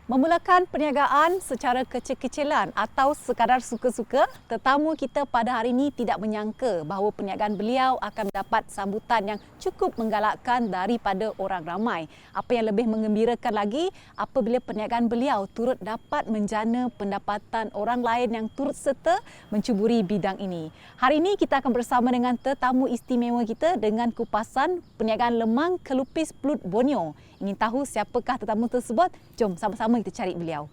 Memulakan perniagaan secara kecil-kecilan atau sekadar suka-suka, tetamu kita pada hari ini tidak menyangka bahawa perniagaan beliau akan mendapat sambutan yang cukup menggalakkan daripada orang ramai. Apa yang lebih menggembirakan lagi, apabila perniagaan beliau turut dapat menjana pendapatan orang lain yang turut serta mencuburi bidang ini. Hari ini kita akan bersama dengan tetamu istimewa kita dengan kupasan perniagaan lemang kelupis Pulut Borneo. Ingin tahu siapakah tetamu tersebut? Jom sama-sama kita cari beliau.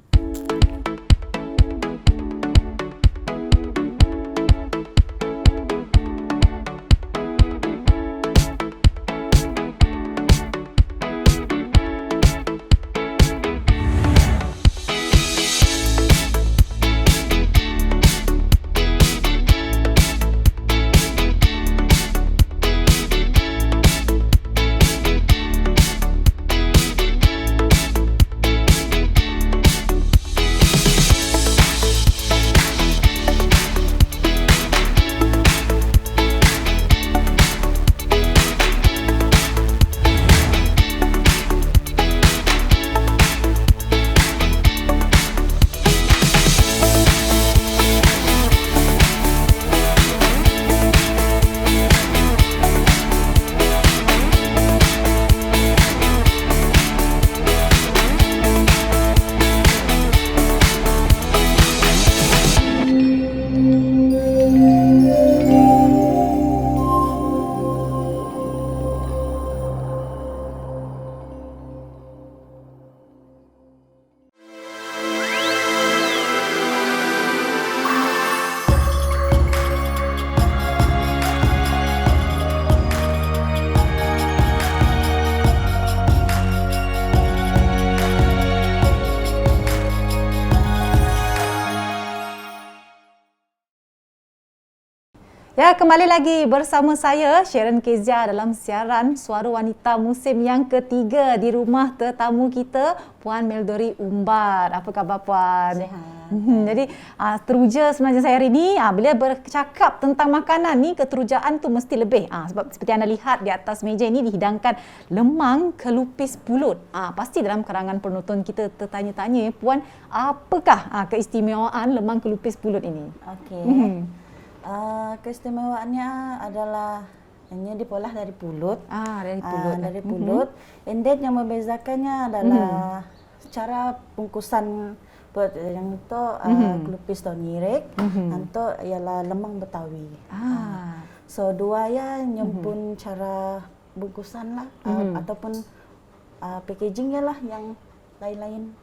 Ya, kembali lagi bersama saya Sharon Kezia dalam siaran Suara Wanita musim yang ketiga di rumah tetamu kita Puan Meldori Umbar. Apa khabar Puan? Sihat. Jadi teruja sebenarnya saya hari ini bila bercakap tentang makanan ni keterujaan tu mesti lebih. Sebab seperti anda lihat di atas meja ini dihidangkan lemang kelupis pulut. Pasti dalam kalangan penonton kita tertanya-tanya, Puan, apakah keistimewaan lemang kelupis pulut ini? Okey. Keistimewaannya adalah hanya diolah dari pulut. Dari pulut. And then yang membezakannya adalah cara bungkusan yang itu kelupis daun nyirik, itu ialah lemang Betawi. So dua ya nyempun cara bungkusan lah ataupun packaging lah yang lain-lain.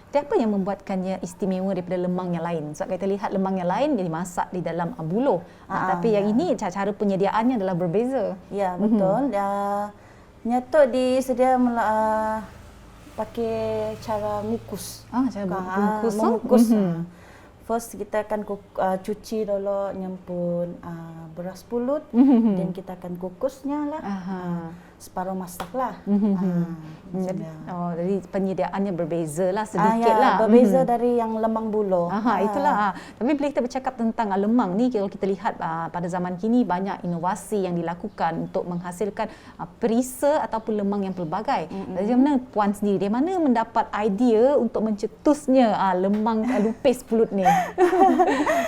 Jadi apa yang membuatkannya istimewa daripada lemang yang lain? Sebab kita lihat lemang yang lain dia dimasak di dalam buluh. Tapi yang ini cara penyediaannya adalah berbeza. Ya, betul. Nyata disedia pakai cara mengukus. Cara mengukus. First kita akan cuci dulu nyempun beras pulut, dan kita akan kukusnya lah. Separuh masak lah. Jadi penyediaannya berbeza lah sedikit lah. Berbeza dari yang lemang buluh. Itulah. Tapi bila kita bercakap tentang lemang ni, kalau kita lihat pada zaman kini banyak inovasi yang dilakukan untuk menghasilkan perisa ataupun lemang yang pelbagai. Dari mana Puan sendiri, dari mana mendapat idea untuk mencetusnya lemang lupis pulut ni?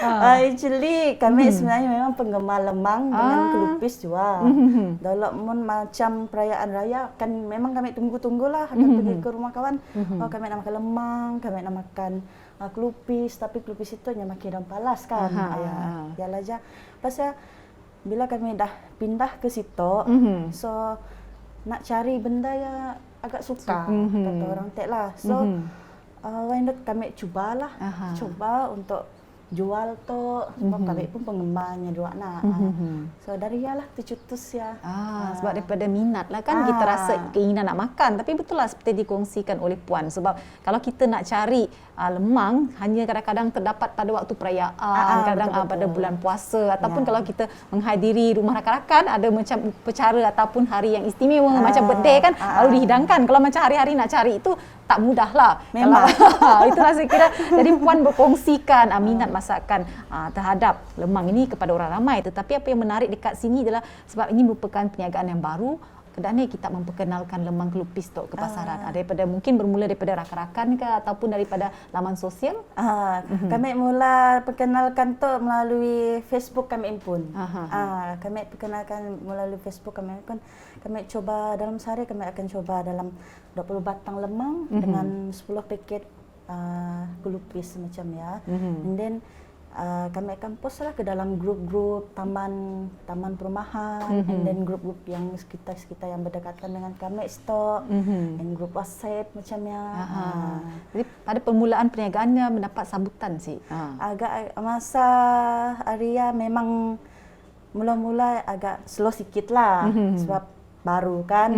Actually kami sebenarnya memang penggemar lemang dengan kelupis juga. Dalam macam perayaan raya kan memang kami tunggu-tunggulah akan pergi ke rumah kawan. Kami nak makan lemang, kami nak makan kelupis, tapi kelupis itu hanya makan daun palas kan. Yalah aja. Pasal bila kami dah pindah ke situ, so nak cari benda yang agak suka kata orang tek lah. So why not kami cubalah, cuba untuk jual tu, sebab kami pun penggemarnya dua nak. So dari yalah tercetus ya. Sebab daripada minat lah kan kita rasa keinginan nak makan. Tapi betul lah seperti dikongsikan oleh Puan, sebab kalau kita nak cari lemang hanya kadang-kadang terdapat pada waktu perayaan, kadang pada bulan puasa ataupun kalau kita menghadiri rumah rakan-rakan ada macam upacara ataupun hari yang istimewa macam birthday kan lalu dihidangkan. Kalau macam hari-hari nak cari itu tak mudah lah. Memang. Itulah saya kira. Jadi Puan berkongsikan minat masakan terhadap lemang ini kepada orang ramai. Tetapi apa yang menarik dekat sini adalah sebab ini merupakan perniagaan yang baru, hendaknya kita memperkenalkan lemang kelupis tu ke pasaran? Daripada mungkin bermula daripada rakan-rakan ke ataupun daripada laman sosial? Kami mula perkenalkan tu melalui Facebook kami pun. Kami perkenalkan melalui Facebook kami pun. Kami coba dalam sehari kami akan coba dalam 20 batang lemang dengan 10 paket kelupis macam ya. And then kami akan post lah ke dalam grup-grup taman perumahan, and then grup-grup yang sekitar yang berdekatan dengan kami stok, and grup WhatsApp macamnya. Jadi pada permulaan perniagaannya mendapat sambutan sih. Agak masa Aria memang mula-mula agak slow sikit lah sebab baru kan.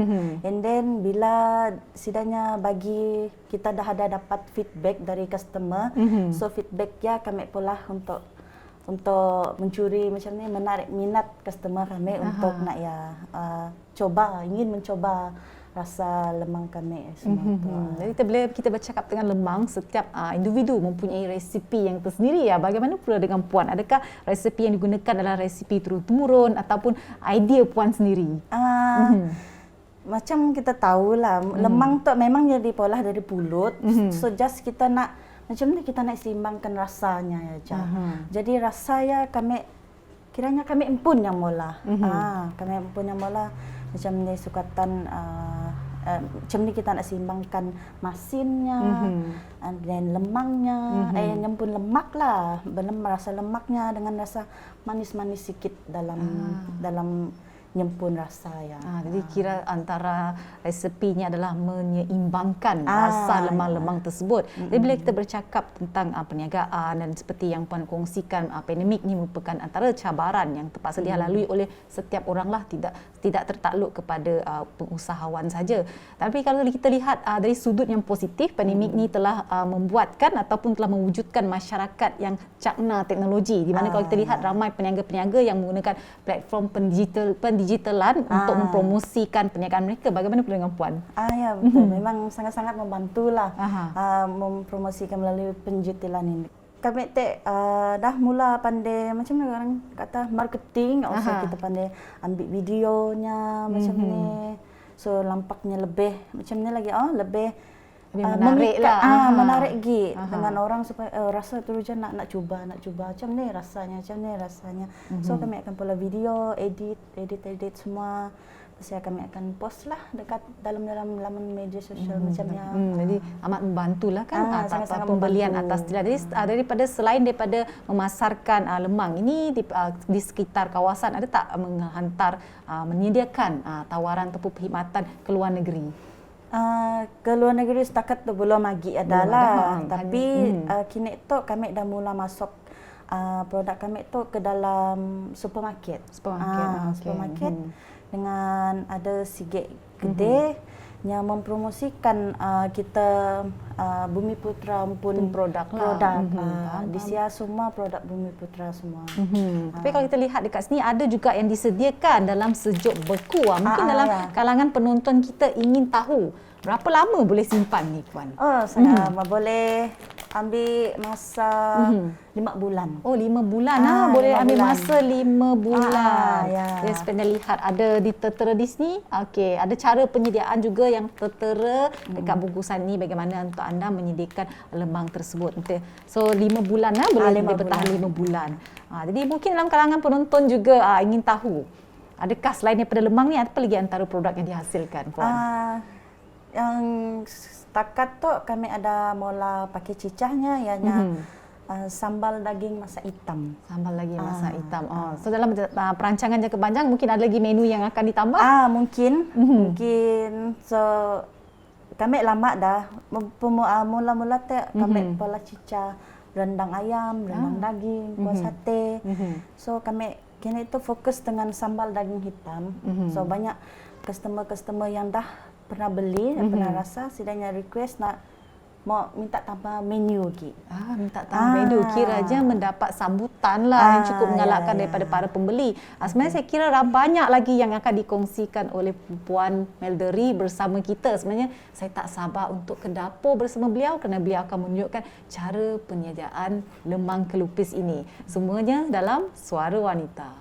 And then bila sidanya bagi kita dah ada dapat feedback dari customer, so feedback ya kami pula untuk mencuri macam ni, menarik minat customer kami untuk nak ingin mencoba rasa lemang kami semua tu. Jadi bila kita bercakap dengan lemang, setiap individu mempunyai resipi yang tersendiri ya. Bagaimana pula dengan Puan? Adakah resipi yang digunakan adalah resipi turun-temurun ataupun idea Puan sendiri? Macam kita tahulah, lemang tu memang jadi pola dari pulut. So just kita nak macam ni, kita nak seimbangkan rasanya aja. Jadi rasanya kiranya kami pun yang mula. Kami pun yang mula macam ni sukatan macam ni kita nak seimbangkan masinnya dan lemangnya, nyempun lemak lah, rasa lemaknya dengan rasa manis-manis sikit dalam nyempun rasa ya. Jadi kira antara resepinya adalah menyeimbangkan rasa lemang-lemang tersebut. Jadi bila kita bercakap tentang perniagaan dan seperti yang Puan kongsikan, pandemik ni merupakan antara cabaran yang terpaksa dilalui oleh setiap orang lah, tidak tertakluk kepada pengusahawan saja. Tapi kalau kita lihat dari sudut yang positif, pandemik ni telah membuatkan ataupun telah mewujudkan masyarakat yang cakna teknologi, di mana kalau kita lihat ramai peniaga-peniaga yang menggunakan platform pendigitalan untuk mempromosikan perniagaan mereka. Bagaimana pula dengan Puan? Ya betul, memang sangat-sangat membantulah mempromosikan melalui pendigitalan ini. Kami dah mula pandai macam mana orang kata marketing, also kita pandai ambil videonya macam ni. So lampaknya lebih macam ni lagi lebih menarik lah. Menarik lagi dengan orang supaya rasa tu je nak cuba macam ni rasanya. So kami akan pula video, edit semua. Saya kami akan post lah dekat dalam laman media sosial macamnya. Jadi amat membantulah kan sangat-sangat pembelian membantu. atas talian. Jadi selain daripada memasarkan lemang ini di sekitar kawasan, ada tak menyediakan tawaran ataupun perkhidmatan ke luar negeri? Ke luar negeri setakat tu belum lagi adalah, tapi kini tu kami dah mula masuk produk kami tu ke dalam supermarket. Supermarket dengan ada sigek gede yang mempromosikan kita Bumi Putra pun produk. Di sini semua produk Bumi Putra semua. Tapi kalau kita lihat dekat sini ada juga yang disediakan dalam sejuk beku. Mungkin dalam kalangan penonton kita ingin tahu berapa lama boleh simpan ni Puan? Saya boleh ambil masa 5 bulan. 5 bulan boleh ambil masa 5 bulan. Ya. Seperti lihat ada tertera di sini. Okey, ada cara penyediaan juga yang tertera dekat bungkusan ni, bagaimana untuk anda menyediakan lemang tersebut. So 5 bulan boleh bertahan 5 bulan. Jadi mungkin dalam kalangan penonton juga ingin tahu, adakah selain daripada lemang ni apa lagi antara produk yang dihasilkan Puan? Yang setakat tu kami ada mula pakai cicahnya ianya sambal daging masak hitam. Sambal daging masak hitam. So dalam perancangan jangka panjang mungkin ada lagi menu yang akan ditambah? Mungkin. So kami lama dah mula-mula kami pola cicah rendang ayam, rendang daging, kuah sate. So kami kini itu fokus dengan sambal daging hitam. So banyak customer yang dah pernah beli, pernah rasa, sidanya request nak mau minta tambah menu lagi. Minta tambah menu. Kira aja mendapat sambutan lah yang cukup mengalahkan daripada para pembeli. Sebenarnya saya kira banyak lagi yang akan dikongsikan oleh Puan Melderi bersama kita. Sebenarnya saya tak sabar untuk ke dapur bersama beliau kerana beliau akan menunjukkan cara penyediaan lemang kelupis ini. Semuanya dalam Suara Wanita.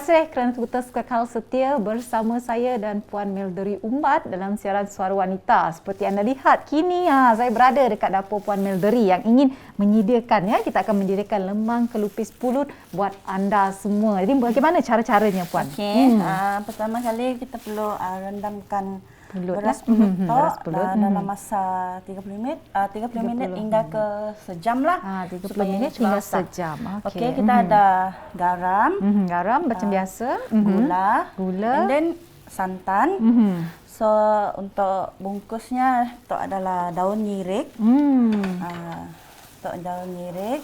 kasih kerana terus kekal setia bersama saya dan Puan Milderi Umbat dalam siaran Suara Wanita. Seperti anda lihat kini saya berada dekat dapur Puan Milderi yang ingin menyediakan, kita akan menyediakan lemang kelupis pulut buat anda semua. Jadi bagaimana cara-caranya, Puan? Okey, pertama kali kita perlu rendamkan Pulut, beras pulut beras pulut. dalam masa 30 minit hingga ke sejam lah. 30 supaya minit cepat hingga masak. sejam. Okey, kita ada garam, Garam macam biasa. gula, Gula. and then santan. So untuk bungkusnya itu adalah daun nyirik. Untuk daun nyirik.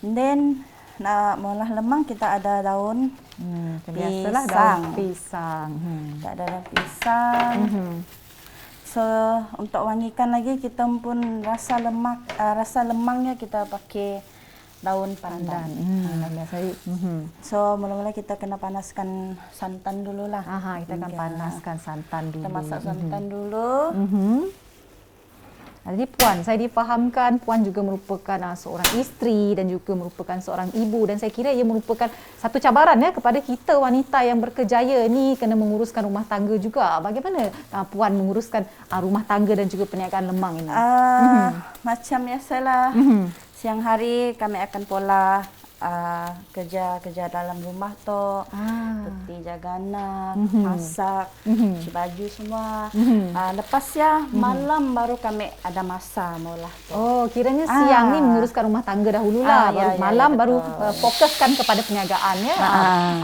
And then nak mengolah lemang kita ada daun Biasalah pisang. daun pisang. Kita ada daun pisang. So untuk wangikan lagi kita pun rasa lemangnya kita pakai daun pandan. Biasa. So mula-mula kita kena panaskan santan dululah. Kita akan panaskan santan dulu. Kita masak santan dulu. Jadi Puan, saya difahamkan Puan juga merupakan seorang isteri dan juga merupakan seorang ibu, dan saya kira ia merupakan satu cabaran kepada kita wanita yang berkejaya ni kena menguruskan rumah tangga juga. Bagaimana Puan menguruskan rumah tangga dan juga perniagaan lemang ini? Macam biasalah. Siang hari kami akan pola kerja dalam rumah tu, seperti jaga anak, masak, cuci baju semua. Lepas malam baru kami ada masa mula. Oh, kiranya siang ni menguruskan rumah tangga dahululah, baru malam baru fokuskan kepada perniagaan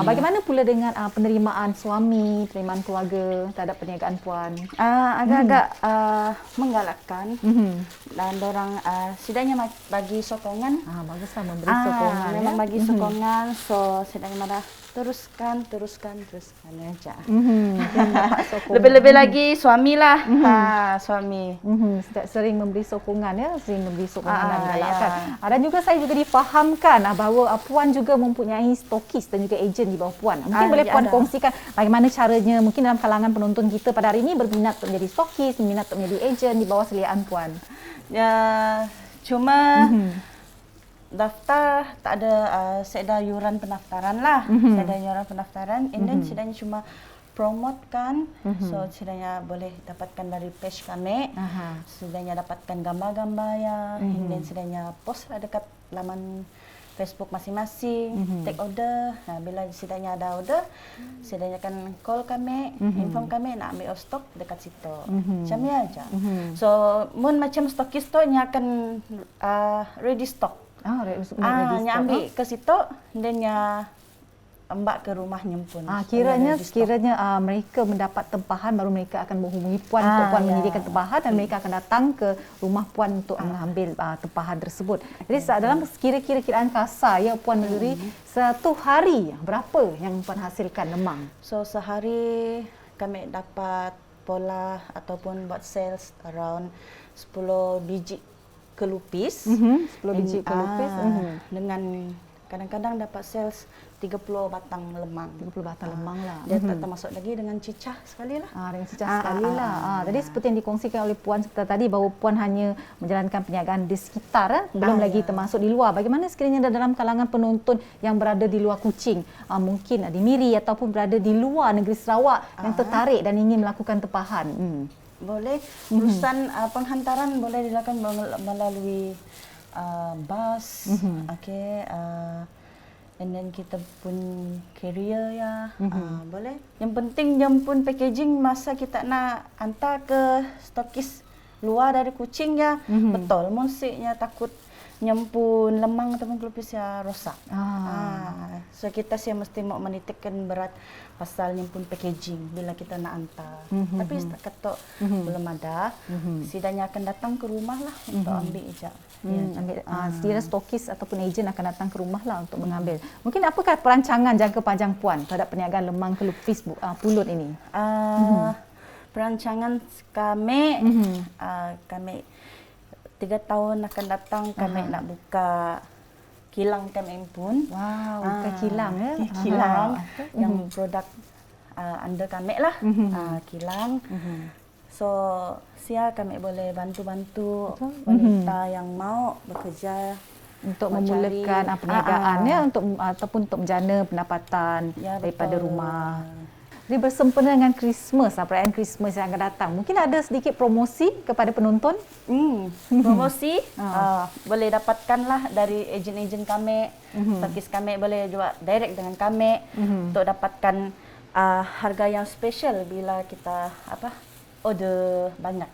Bagaimana pula dengan penerimaan suami, penerimaan keluarga terhadap perniagaan Puan? Agak-agak menggalakkan dan orang setidaknya bagi sokongan. Baguslah memberi sokongan. Memang bagi sokongan, so sedang marah teruskan aja. Lebih-lebih lagi suamilah, suami. Sering memberi sokongan sering memberi sokongan dan galakkan. Dan juga saya juga difahamkan bahawa Puan juga mempunyai stokis dan juga ejen di bawah Puan. Mungkin boleh Puan kongsikan bagaimana caranya, mungkin dalam kalangan penonton kita pada hari ini berminat untuk menjadi stokis, berminat untuk menjadi ejen di bawah seliaan Puan. Ya, cuma daftar tak ada, saya ada yuran pendaftaran lah. Saya ada yuran pendaftaran, and then setidaknya cuma promote kan. So setidaknya boleh dapatkan dari page kami. Setidaknya dapatkan gambar-gambar ya, and then setidaknya post lah dekat laman Facebook masing-masing, take order. Bila setidaknya ada order, setidaknya akan call kami, inform kami nak ambil stok dekat situ. Macam ni aja. So, mun macam stokis tu nya akan ready stock. Nya ambil ke situ, dan nya ambak ke rumahnya pun. Kiranya mereka mendapat tempahan baru mereka akan menghubungi Puan untuk Puan menyediakan tempahan, dan mereka akan datang ke rumah Puan untuk mengambil tempahan tersebut. Jadi dalam kiraan kasar Puan Milderi, satu hari berapa yang Puan hasilkan lemang? So sehari kami dapat pola ataupun buat sales around 10 biji kelupis. 10 biji kelupis. Dengan kadang-kadang dapat sales 30 batang lemang. 30 batang lemang lah. Dia termasuk lagi dengan cicah sekali lah. Dengan cicah sekali lah. Jadi seperti yang dikongsikan oleh Puan tadi, bahawa Puan hanya menjalankan perniagaan di sekitar, belum lagi termasuk di luar. Bagaimana sekiranya dalam kalangan penonton yang berada di luar Kuching, mungkin di Miri ataupun berada di luar negeri Sarawak yang tertarik dan ingin melakukan tempahan? Boleh. Urusan penghantaran boleh dilakukan melalui bus. And then kita pun carrier ya. Boleh. Yang penting jemput packaging masa kita nak hantar ke stokis luar dari Kuching ya. Betul. Musiknya takut nyempun lemang ataupun kelupis ya rosak. So kita sih mesti mau menitikkan berat pasal nyempun packaging bila kita nak hantar. Tapi setakat tu belum ada. Setidaknya akan datang ke rumah lah untuk ambil je. Setidaknya stokis ataupun ejen akan datang ke rumah lah untuk mengambil. Mungkin apakah perancangan jangka panjang Puan terhadap perniagaan lemang kelupis pulut ini? Perancangan kami, kami 3 tahun akan datang kami nak buka kilang kami pun. Buka kilang ya? Kilang yang produk under kami lah. Kilang. So, kami boleh bantu-bantu wanita yang mau bekerja untuk mau memulakan cari, perniagaan ya, untuk ataupun untuk menjana pendapatan Ya, daripada betul. rumah. Jadi bersempena dengan Christmas, perayaan Christmas yang akan datang, mungkin ada sedikit promosi kepada penonton? Promosi boleh dapatkanlah dari ejen-ejen kami, servis kami boleh juga direct dengan kami untuk dapatkan harga yang special bila kita order banyak.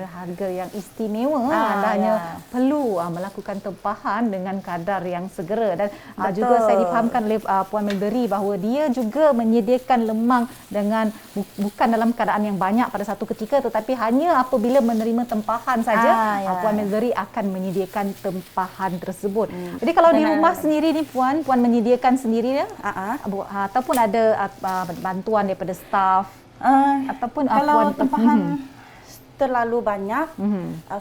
Harga yang istimewa, anda ya. hanya perlu melakukan tempahan dengan kadar yang segera. Dan Betul. juga saya difahamkan oleh Puan Meldery bahawa dia juga menyediakan lemang dengan bukan dalam keadaan yang banyak pada satu ketika, tetapi hanya apabila menerima tempahan saja, ya. Puan Meldery akan menyediakan tempahan tersebut. Jadi kalau di rumah sendiri ni Puan menyediakan sendiri ya? Ataupun ada bantuan daripada staf? Ataupun kalau Puan tempahan terlalu banyak,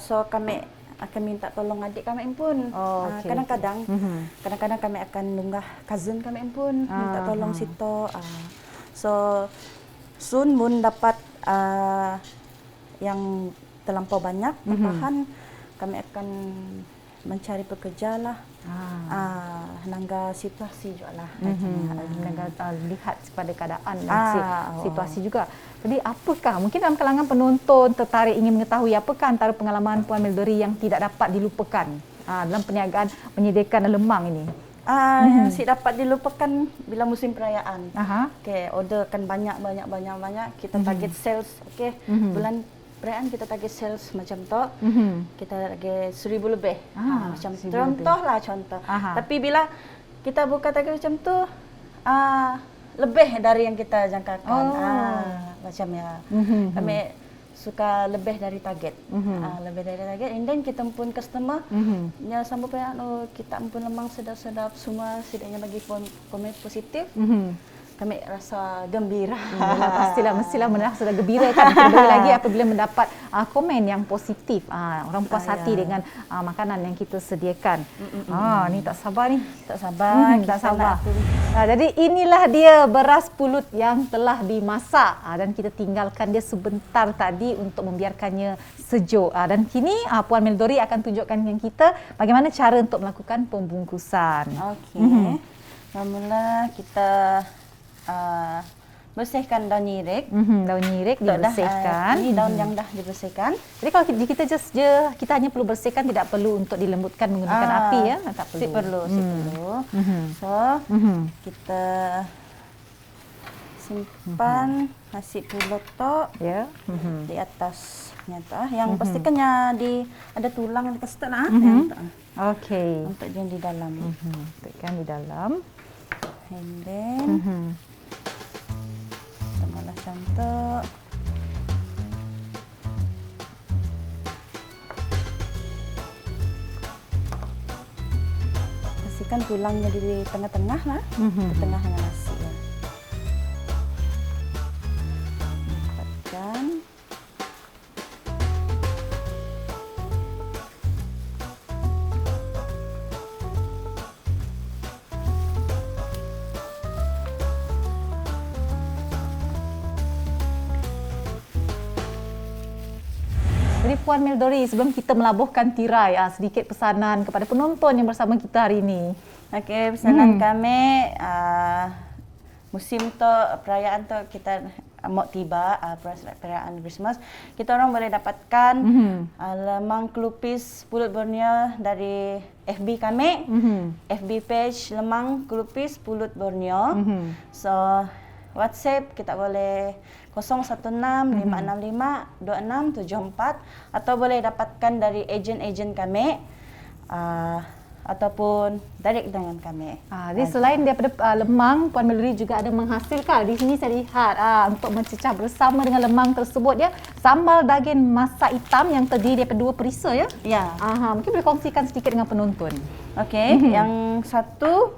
so kami akan minta tolong adik kami pun. Kadang-kadang kami akan lunggah cousin kami pun minta tolong situ. So soon mun dapat yang terlampau banyak tempahan, kami akan mencari pekerja lah. Nangga situasi juga lah. Lihat pada keadaan dan situasi juga. Jadi apakah mungkin dalam kalangan penonton tertarik ingin mengetahui apakah antara pengalaman Puan Meldery yang tidak dapat dilupakan dalam perniagaan menyediakan lemang ini? Yang dapat dilupakan bila musim perayaan. Orderkan banyak. Kita target sales. Bulan perayaan kita target sales macam tu. Kita target 1,000 lebih. Macam contoh. Tapi bila kita buka target macam tu, lebih dari yang kita jangkakan. Macam ya. Kami suka lebih dari target. Lebih dari target. And then kita pun customer, nya sambut perayaan, kita pun lemang sedap-sedap, semua setidaknya bagi komen positif. Kami rasa gembira. Mestilah merasa gembira kan. Terlebih lagi apabila mendapat komen yang positif. Orang puas hati dengan makanan yang kita sediakan. Ni tak sabar ni. Tak sabar. Jadi inilah dia beras pulut yang telah dimasak dan kita tinggalkan dia sebentar tadi untuk membiarkannya sejuk. Dan kini Puan Meldery akan tunjukkan dengan kita bagaimana cara untuk melakukan pembungkusan. Okey. Mula kita bersihkan daun nyirik. Daun nyirik dibersihkan. Ini daun yang dah dibersihkan. Jadi kalau kita hanya perlu bersihkan, tidak perlu untuk dilembutkan menggunakan api ya, tak perlu. Perlu. So kita simpan nasi pulut tu di atasnya tu. Yang pastikannya ada tulang di atas tu lah. Okey. Untuk dia di dalam. Tekan di dalam. And then tambahlah cantik. Pastikan tulangnya di tengah-tengah lah, di tengah dengan nasi ya. Dapatkan. Jadi Puan Meldery, sebelum kita melabuhkan tirai, sedikit pesanan kepada penonton yang bersama kita hari ini. Okey, pesanan kami musim tu, perayaan tu kita mau tiba, perayaan Christmas, kita orang boleh dapatkan lemang kelupis pulut Borneo dari FB kami, FB page lemang kelupis pulut Borneo. So WhatsApp kita boleh 016-565-2674 atau boleh dapatkan dari ejen-ejen kami ataupun direct dengan kami. Jadi selain daripada lemang, Puan Meldery juga ada menghasilkan. Di sini saya lihat untuk mencecah bersama dengan lemang tersebut ya, sambal daging masak hitam yang terdiri daripada 2 perisa ya. Ya. Mungkin boleh kongsikan sedikit dengan penonton. Okey, yang satu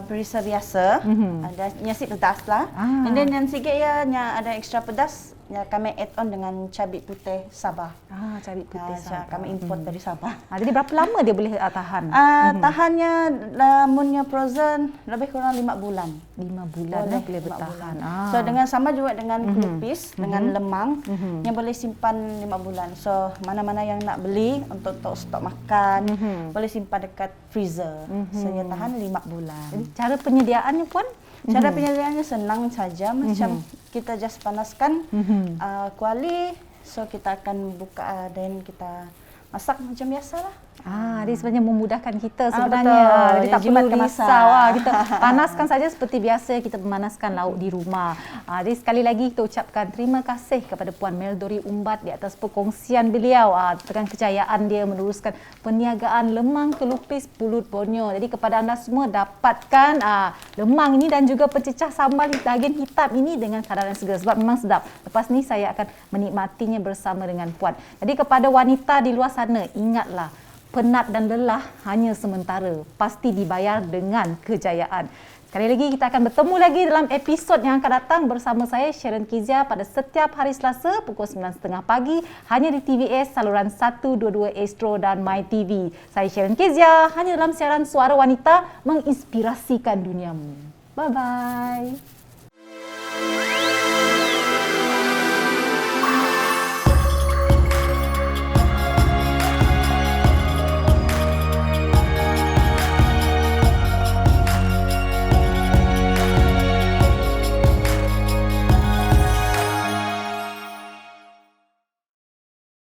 perisa biasa, ada nasi pedas lah. And then yang sikit ya, ada extra pedas kami add on dengan cabai putih Sabah. Cabai putih Sabah. Kami import dari Sabah. Jadi berapa lama dia boleh tahan? Tahannya munnya frozen lebih kurang 5 bulan. 5 bulan boleh bertahan. So dengan sama juga dengan kelupis, dengan lemang yang boleh simpan 5 bulan. So mana-mana yang nak beli untuk stok makan, boleh simpan dekat freezer. So dia tahan 5 bulan. Jadi cara penyediaannya Puan? Cara penyediaannya senang saja, macam kita just panaskan kuali, so kita akan buka dan kita masak macam biasalah. Dia sebenarnya memudahkan kita sebenarnya. Betul. Jadi tak perlu risau. Kita panaskan saja seperti biasa kita memanaskan lauk di rumah. Jadi sekali lagi kita ucapkan terima kasih kepada Puan Meldori Umbat di atas perkongsian beliau dengan kejayaan dia meneruskan perniagaan lemang kelupis Pulut Borneo. Jadi kepada anda semua dapatkan lemang ini dan juga pencecah sambal daging hitam ini dengan kadar yang segar sebab memang sedap. Lepas ni saya akan menikmatinya bersama dengan Puan. Jadi kepada wanita di luar sana, ingatlah penat dan lelah hanya sementara, pasti dibayar dengan kejayaan. Sekali lagi kita akan bertemu lagi dalam episod yang akan datang bersama saya Sharon Kizia pada setiap hari Selasa pukul 9.30 pagi hanya di TVS saluran 122 Astro dan MyTV. Saya Sharon Kizia hanya dalam siaran Suara Wanita menginspirasikan duniamu. Bye bye.